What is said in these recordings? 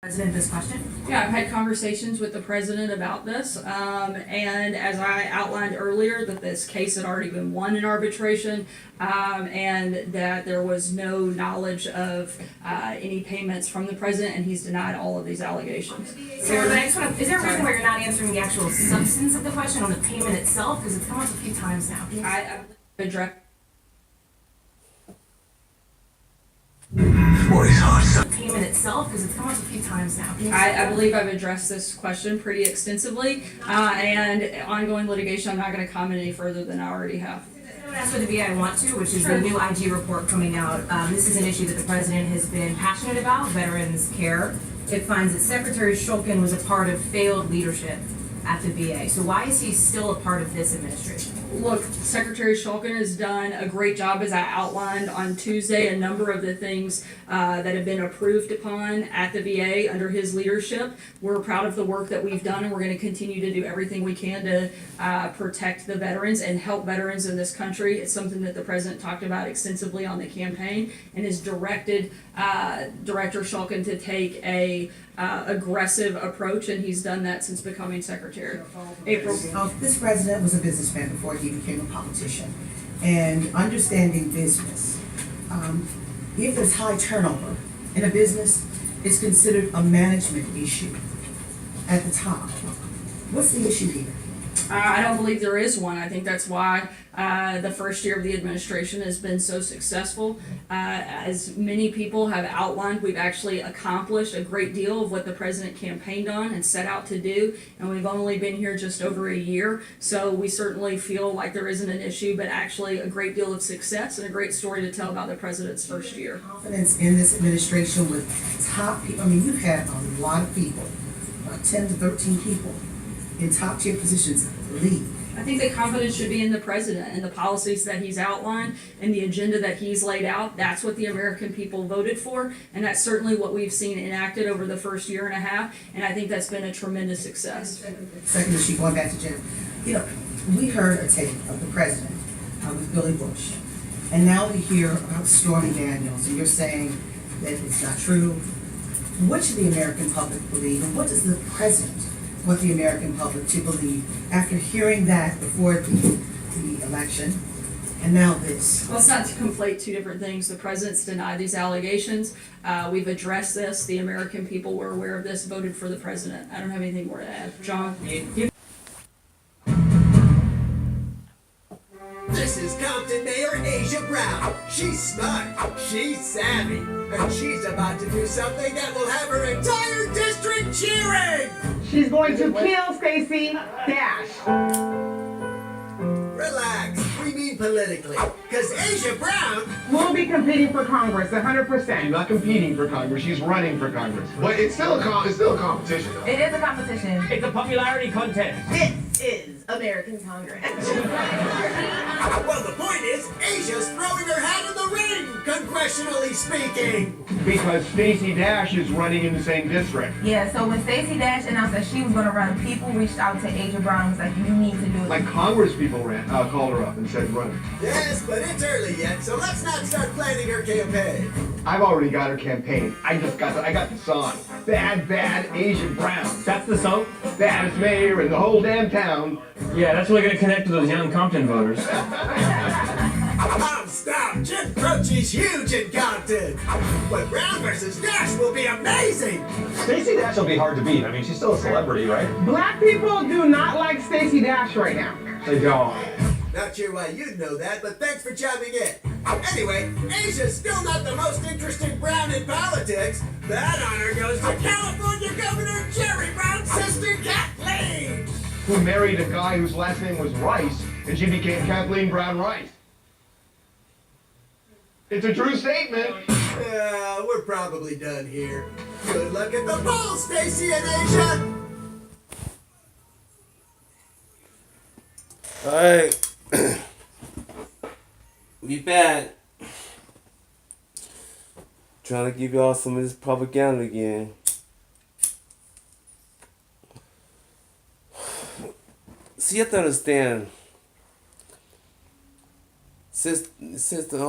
President this question? Yeah, I've had conversations with the president about this, and as I outlined earlier, that this case had already been won in arbitration, and that there was no knowledge of any payments from the president, and he's denied all of these allegations. Sarah, but I just want to, is there a reason why you're not answering the actual substance of the question on the payment itself? Because it's come up a few times now. I address. The payment itself, because it's come up a few times now. I believe I've addressed this question pretty extensively, and ongoing litigation, I'm not going to comment any further than I already have. That's for the VA I want to, which is the new IG report coming out. This is an issue that the president has been passionate about, veterans care. It finds that Secretary Shulkin was a part of failed leadership at the VA. So why is he still a part of this administration? Look, Secretary Shulkin has done a great job, as I outlined on Tuesday, a number of the things that have been approved upon at the VA under his leadership. We're proud of the work that we've done, and we're going to continue to do everything we can to protect the veterans and help veterans in this country. It's something that the president talked about extensively on the campaign, and has directed Director Shulkin to take a aggressive approach, and he's done that since becoming secretary. April. This president was a businessman before he became a politician. And understanding business, if there's high turnover in a business, it's considered a management issue at the top. What's the issue here? I don't believe there is one. I think that's why the first year of the administration has been so successful. As many people have outlined, we've actually accomplished a great deal of what the president campaigned on and set out to do, and we've only been here just over a year, so we certainly feel like there isn't an issue, but actually a great deal of success and a great story to tell about the president's first year. Confidence in this administration with top people. I mean, you've had a lot of people, 10 to 13 people in top tier positions leave. I think the confidence should be in the president and the policies that he's outlined and the agenda that he's laid out. That's what the American people voted for, and that's certainly what we've seen enacted over the first year and a half, and I think that's been a tremendous success. Second issue, going back to Jim. You know, we heard a tape of the president with Billy Bush, and now we hear about Stormy Daniels, and you're saying that it's not true. What should the American public believe, and what does the president want the American public to believe after hearing that before the election, and now this? Well, it's not to conflate two different things. The president's denied these allegations. We've addressed this. The American people were aware of this, voted for the president. I don't have anything more to add. John? This is Compton Mayor Asia Brown. She's smart, she's savvy, and she's about to do something that will have her entire district cheering! She's going to kill Stacey Dash. Relax, we mean politically, because Asia Brown... Will be competing for Congress, 100%. She's not competing for Congress, she's running for Congress. But it's still a competition, though. It is a competition. It's a popularity contest. This is American Congress. Well, the point is, Asia's throwing her hat in the ring, congressionally speaking. Because Stacey Dash is running in the same district. Yeah, so when Stacey Dash announced that she was going to run, people reached out to Asia Brown and was like, you need to do it. Like Congress people called her up and said run. Yes, but it's early yet, so let's not start planning her campaign. I've already got her campaign. I got the song. Bad, bad Asian Brown. That's the song? Baddest mayor in the whole damn town. Yeah, that's really gonna connect to those young Compton voters. Stop! Jim Croce's huge in Compton! But Brown versus Dash will be amazing! Stacey Dash will be hard to beat. I mean, she's still a celebrity, right? Black people do not like Stacey Dash right now. They don't. Not sure why you'd know that, but thanks for chiming in. Anyway, Asia's still not the most interesting Brown in politics. That honor goes to California Governor Jerry Brown's sister, Kathleen! Who married a guy whose last name was Rice, and she became Kathleen Brown Rice. It's a true statement. We're probably done here. Good luck at the polls, Stacey and Asia! Alright. We back. Trying to give y'all some of this propaganda again. See, you have to understand. Since the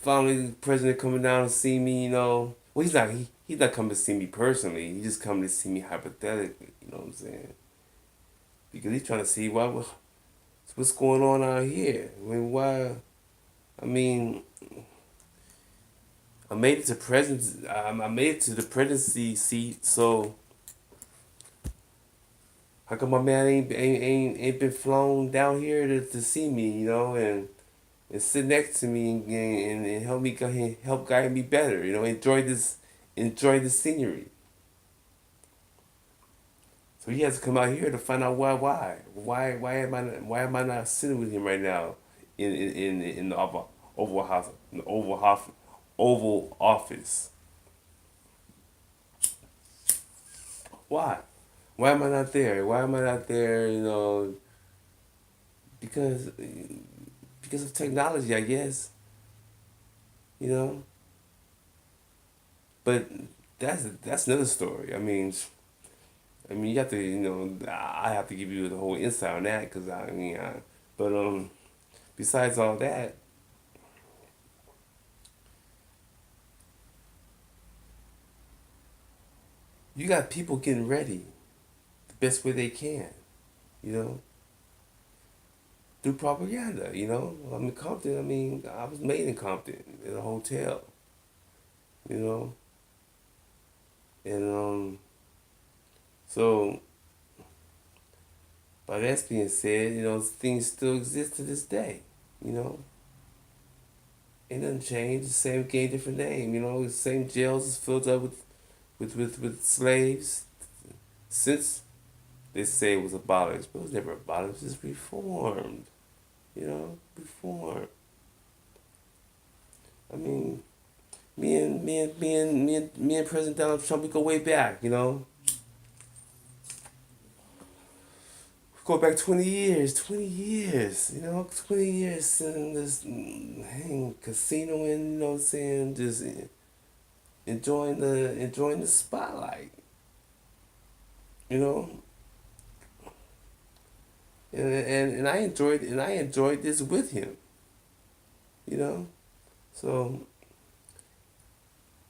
finally the president coming down to see me, Well, he's not coming to see me personally. He's just coming to see me hypothetically. You know what I'm saying? Because he's trying to see what's going on out here. I mean, why? I mean, I made it to president. I made it to the presidency seat. So how come my man ain't been flown down here to see me? You know, and sit next to me and help guide me better. You know, enjoy the scenery. So he has to come out here to find out why am I not sitting with him right now in the Oval House, in the Oval Office? Why? Why am I not there? Why am I not there? You know, because of technology, I guess. You know, but that's another story. I mean, you have to, you know, I have to give you the whole insight on that, because but besides all that, you got people getting ready the best way they can, you know, through propaganda, you know. Compton, I was made in Compton, in a hotel, you know, and, so, by that being said, you know, things still exist to this day, you know. It doesn't change. The same game, different name. You know, the same jails is filled up with slaves since they say it was abolished, but it was never abolished. It's reformed. You know, reformed. I mean, me and President Donald Trump, we go way back. You know, go back 20 years. 20 years. You know, 20 years in this casino, and you know what I'm saying, just enjoying the spotlight, you know, and I enjoyed this with him, you know, so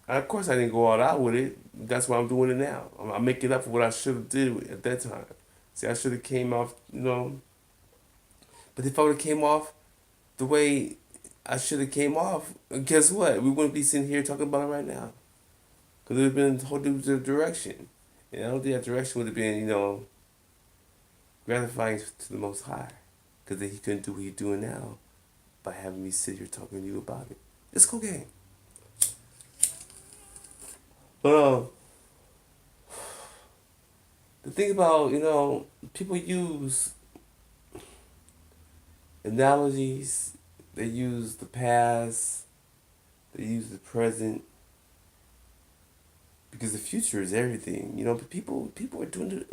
of course I didn't go all out with it. That's why I'm doing it now. I'm making up for what I should have did at that time. See, I should have came off, you know, but if I would have came off the way I should have came off, guess what? We wouldn't be sitting here talking about it right now. Because it would have been a whole different direction. And I don't think that direction would have been, you know, gratifying to the Most High. Because then he couldn't do what he's doing now by having me sit here talking to you about it. It's cocaine. But the thing about, you know, people use analogies, they use the past, they use the present, because the future is everything, you know. But people are doing.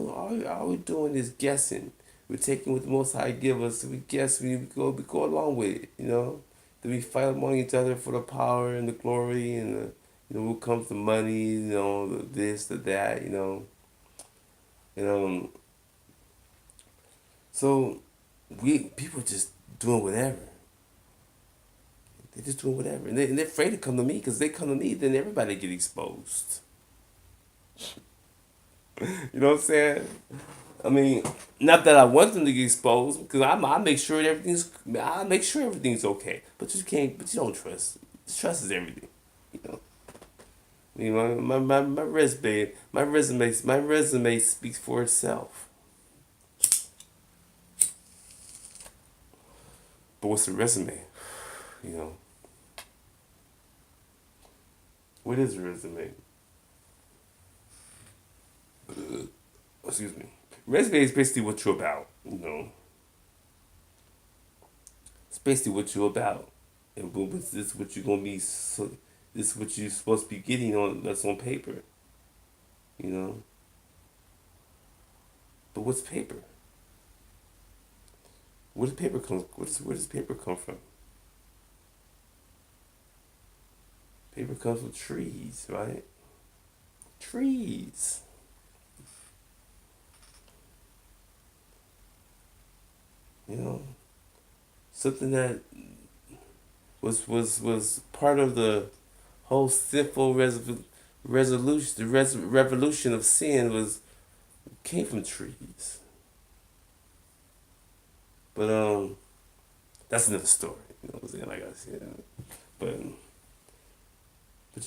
All we're doing is guessing. We're taking what the Most High give us. So we guess. We go along with it, you know. Then we fight among each other for the power and the glory and the, you know, what comes the money, you know, the this, the that, you know. And so people are just doing whatever. They're just doing whatever. And they're afraid to come to me, because they come to me, then everybody get exposed. You know what I'm saying? I mean, not that I want them to get exposed, because I make sure everything's okay. But you don't trust. Trust is everything. You know. You know, my resume speaks for itself. But what's the resume? You know. What is a resume? Excuse me. Resume is basically what you're about, you know. It's basically what you're about. And this is what you're gonna be. This is what you're supposed to be getting on. That's on paper. You know. But what's paper? Where does paper come from? Paper comes from trees, right? Trees. You know, something that was part of the whole sinful resolution, the revolution of sin came from trees. But that's another story. You know what I'm saying? Like I said, but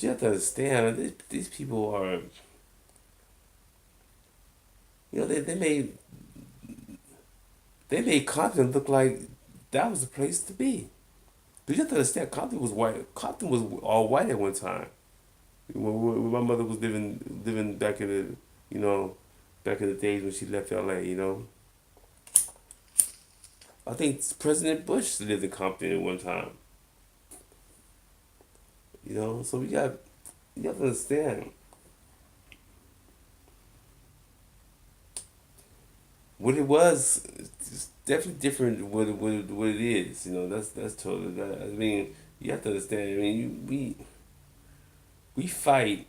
you have to understand these people are, you know, they made Compton look like that was the place to be. But you have to understand, Compton was white. Compton was all white at one time. When my mother was living back in back in the days when she left LA, you know. I think President Bush lived in Compton at one time. You know, so you have to understand what it was. It's definitely different what it is. You know, that's totally that. I mean, you have to understand. I mean, we fight.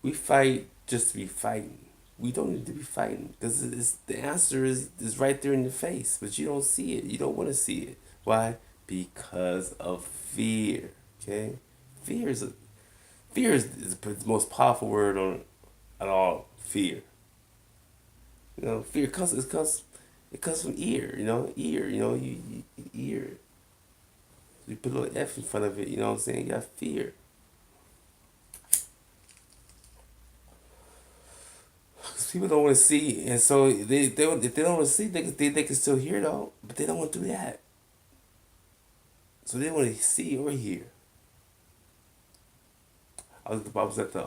We fight just to be fighting. We don't need to be fighting because the answer is right there in your face, but you don't see it. You don't want to see it. Why? Because of fear. Okay, fear is the most powerful word on at all. Fear. You know, fear it comes from ear. You know, ear. You know, you ear. You put a little F in front of it. You know what I'm saying? You got fear. People don't want to see, and so if they don't want to see, they can still hear though, but they don't want to do that. So they want to see or hear. I was at the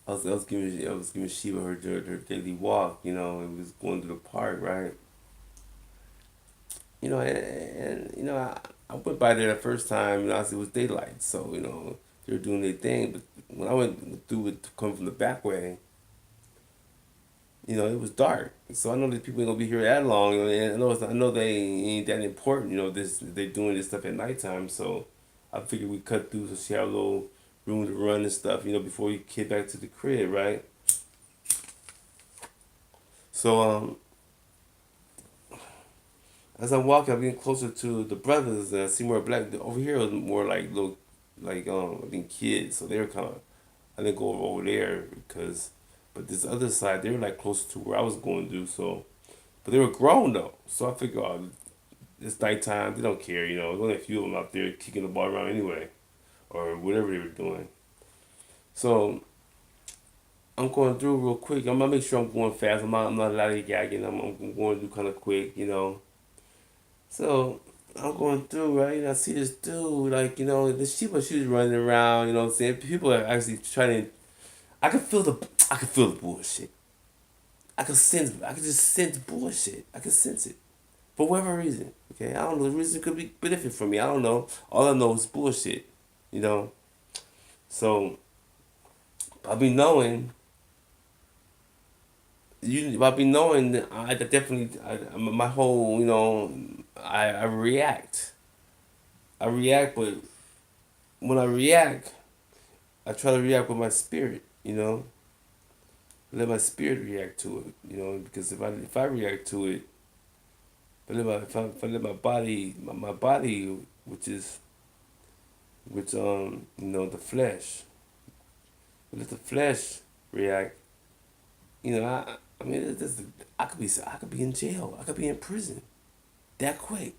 I was giving Sheba her daily walk, you know, and we was going to the park, right? You know, and you know, I went by there the first time, you know, it was daylight, so you know they were doing their thing, but when I went through it to come from the back way, you know, it was dark. So I know that people ain't gonna be here that long. And I know they ain't that important. You know, they're doing this stuff at nighttime. So I figured we cut through so she had a little room to run and stuff. You know, before we get back to the crib, right? So as I'm walking, I'm getting closer to the brothers, and I see more black. Over here was more like little, like I think kids. So they were kind of. I didn't go over there but this other side, they were like closer to where I was going to. So, but they were grown though. So I figured, oh, it's nighttime. They don't care, you know. There's only a few of them out there kicking the ball around anyway, or whatever they were doing. So I'm going through real quick. I'm gonna make sure I'm going fast. I'm not lollygagging. I'm going through kind of quick, you know. So I'm going through, right, and I see this dude, like, you know, the she was running around, you know what I'm saying? People are actually trying to, I could feel the bullshit. I could just sense bullshit. I could sense it. For whatever reason, okay? I don't know, the reason could be benefit for me. I don't know. All I know is bullshit, you know? So, I'll be knowing, that I definitely, my whole, you know, I react. But when I react, I try to react with my spirit, you know. Let my spirit react to it, you know, because if I react to it, if I let my body, you know, the flesh, let the flesh react, you know, I mean, I could be in jail, I could be in prison, that quick.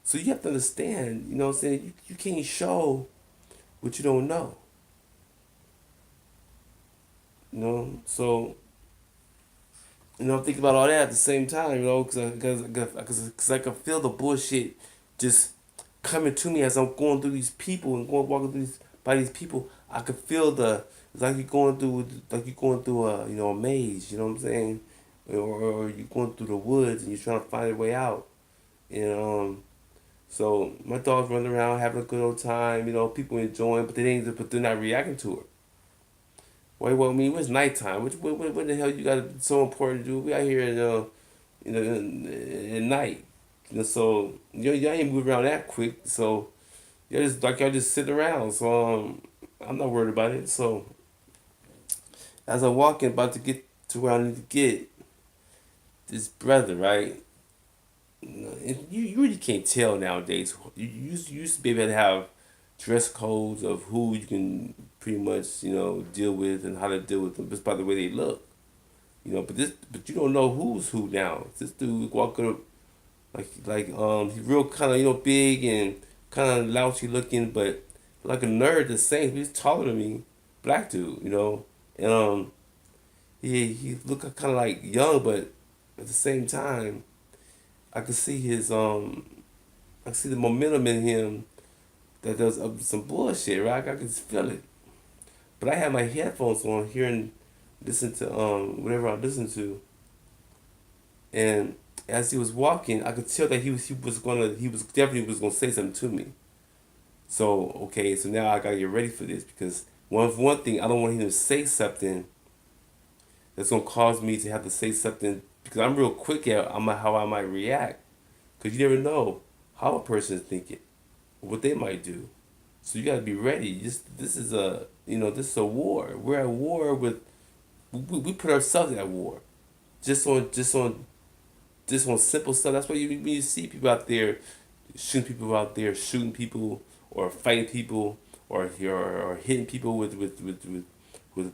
So you have to understand, you know what I'm saying? You can't show what you don't know. You know, so, you know, I'm thinking about all that at the same time, you know, because I can feel the bullshit just coming to me as I'm going through these people and walking through by these people. I can feel it's like you're going through a, you know, a maze, you know what I'm saying? Or you're going through the woods and you're trying to find your way out. And, so my dog's running around having a good old time, you know, people enjoying, but they're not reacting to it. Well, I mean, it's nighttime. What the hell you got so important to do? We out here, you know, at night. You know, so y'all ain't move around that quick. So y'all just sitting around. So I'm not worried about it. So as I'm walking, about to get to where I need to get, this brother, right? you really can't tell nowadays. You used to be able to have dress codes of who you can pretty much deal with and how to deal with them just by the way they look. But you don't know who's who now. This dude walking up he's real kind of big and kind of louchy looking, but like a nerd the same. He's taller than me, black dude, and he look kind of like young, but at the same time, I could see I see the momentum in him that does up some bullshit, right? I could just feel it. But I had my headphones on, hearing, listen to whatever I listened to, and as he was walking, I could tell that he was definitely was gonna say something to me. So okay, so now I gotta get ready for this because one thing I don't want him to say something that's gonna cause me to have to say something because I'm real quick at how I might react because you never know how a person is thinking, what they might do. So you gotta be ready. This is a war. We're at war with we put ourselves at war, just on simple stuff. That's why when you see people out there shooting people or fighting people or hitting people with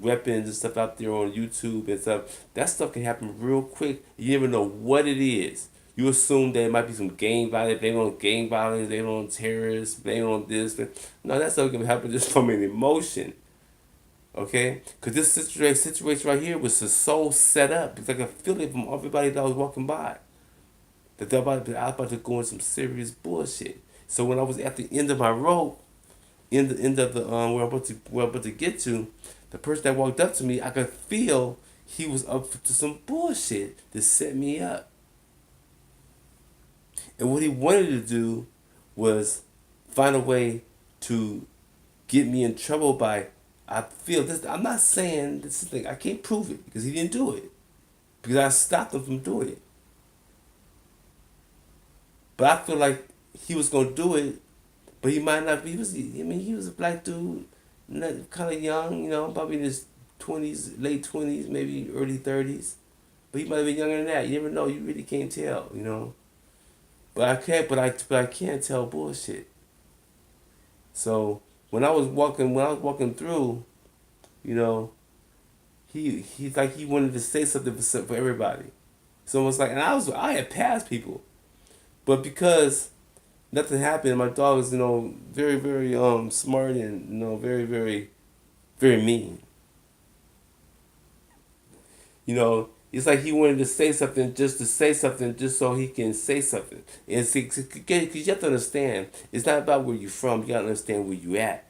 weapons and stuff out there on YouTube and stuff. That stuff can happen real quick. You never know what it is. You assume that it might be some gang violence, blame on gang violence, blame on terrorists, blame on this. But no, that stuff can happen just from an emotion. Okay? Because this situation right here was just so set up. It's like a feeling from everybody that was walking by. That I was about to go in some serious bullshit. So when I was at the end of my rope, end of the where I'm about to get to, the person that walked up to me, I could feel he was up to some bullshit to set me up. And what he wanted to do was find a way to get me in trouble by, I feel this. I'm not saying this is the thing. I can't prove it because he didn't do it. Because I stopped him from doing it. But I feel like he was gonna do it, but he might not be. He was a black dude, kind of young, probably in his 20s, late 20s, maybe early 30s. But he might have been younger than that. You never know. You really can't tell, But I can't. But I can't tell bullshit. So when I was walking through, he like he wanted to say something for everybody. It's almost like, and I had passed people. But because nothing happened, my dog was, very, very smart and, very, very, very mean. It's like he wanted to say something just to say something just so he can say something. And see, because you have to understand, it's not about where you're from. You got to understand where you at.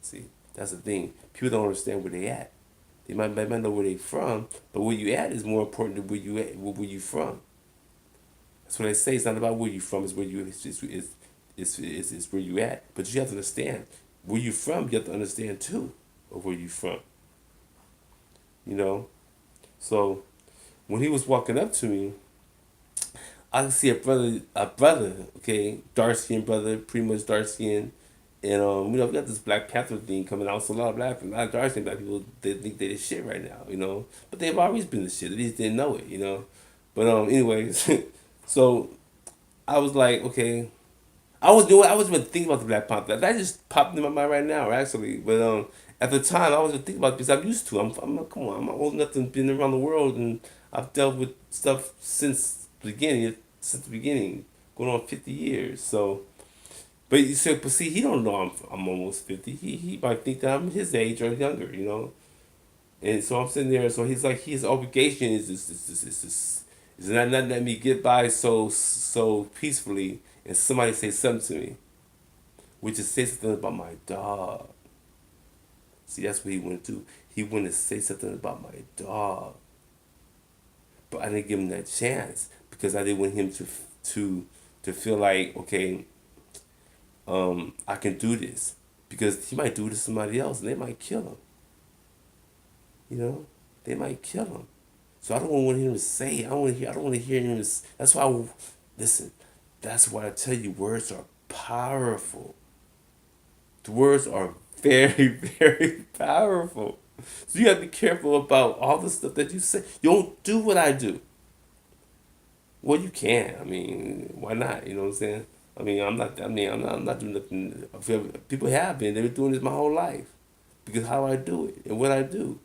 See, that's the thing. People don't understand where they at. They might know where they from, but where you at is more important than where you from. That's what I say. It's not about where you're from. It's where it's where you at. But you have to understand where you're from. You have to understand too of where you're from. So when he was walking up to me, I could see a brother, okay, dark skinned brother, pretty much dark skinned, and we got this Black Panther thing coming out. So a lot of dark skinned black people, they think they're the shit right now, but they've always been the shit. They just didn't know it, But anyways. So I was like, okay. I wasn't even thinking about the Black Panther. That just popped in my mind right now, actually. But at the time, I wasn't thinking about it because I'm used to it. Come on, I'm old enough to been around the world, and I've dealt with stuff since the beginning, going on 50 years. So, but see, he don't know I'm almost 50. He might think that I'm his age or younger, And so I'm sitting there. So he's like, his obligation is not letting me get by so peacefully and somebody say something to me, which is say something about my dog. See, that's what he wanted to do. He wanted to say something about my dog, but I didn't give him that chance because I didn't want him to feel like, okay, I can do this, because he might do it to somebody else and they might kill him. They might kill him. So I don't want him to say. I don't want to hear him. That's why. Listen. That's why I tell you, words are powerful. The words are very, very powerful. So you gotta be careful about all the stuff that you say. You don't do what I do. Well, you can. I mean, why not? You know what I'm saying? I mean, I'm not. I mean, I'm not doing nothing. People have been. They've been doing this my whole life. Because how I do it and what I do.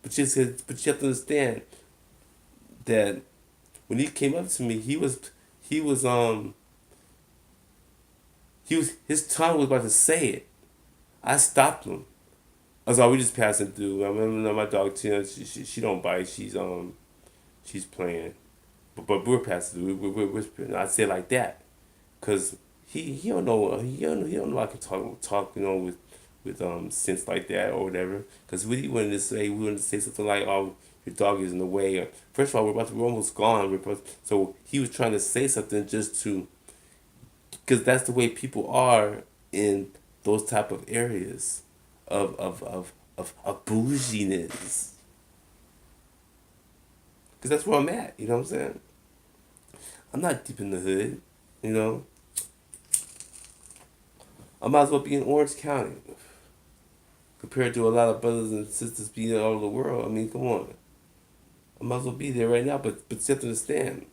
But you have to understand that when he came up to me, his tongue was about to say it. I stopped him. I was like, we just passing through. I remember my dog Tina. She don't bite. She's playing. But we're passing through. We're whispering. I say it like that, cause he don't know I can talk with sense like that or whatever. Cause we wanted to say something like, oh, your dog is in the way. Or, first of all, we're almost gone. So he was trying to say something just to, cause that's the way people are in those type of areas of bouginess. Cause that's where I'm at. You know what I'm saying? I'm not deep in the hood, you know. I might as well be in Orange County compared to a lot of brothers and sisters being all over the world. I mean, come on. I might as well be there right now, but you have to understand.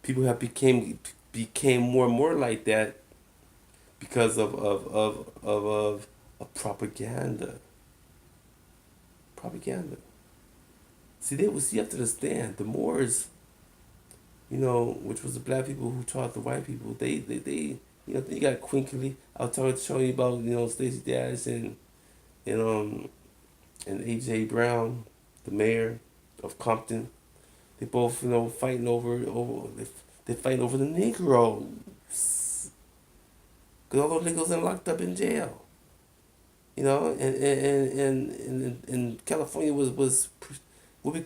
People have became more and more like that because of propaganda. Propaganda. See, you have to understand, the Moors, you know, which was the black people who taught the white people, they you know, you got Queen Khalifa. I was showing you about, you know, Stacey Dash and AJ Brown, the mayor of Compton. They both, you know, fighting over they fighting over the Negroes. Cause all those niggas are locked up in jail. You know, and California was Whoopi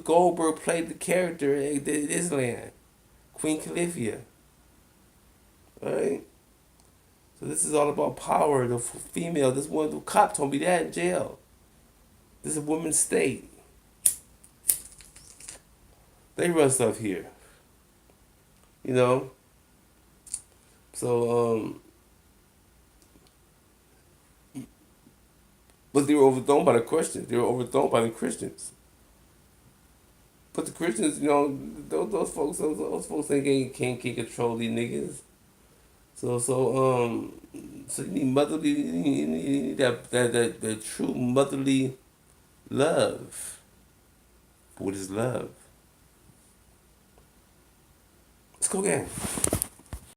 Goldberg played the character in Island, Queen Khalifa. Right? So this is all about power, the female. This one, the cop told me that in jail. This is a woman's state. They run stuff here. You know? So, but they were overthrown by the Christians. They were overthrown by the Christians. But the Christians, you know, those folks ain't can't control these niggas. So you need motherly, you need that true motherly love. What is love? Let's go again.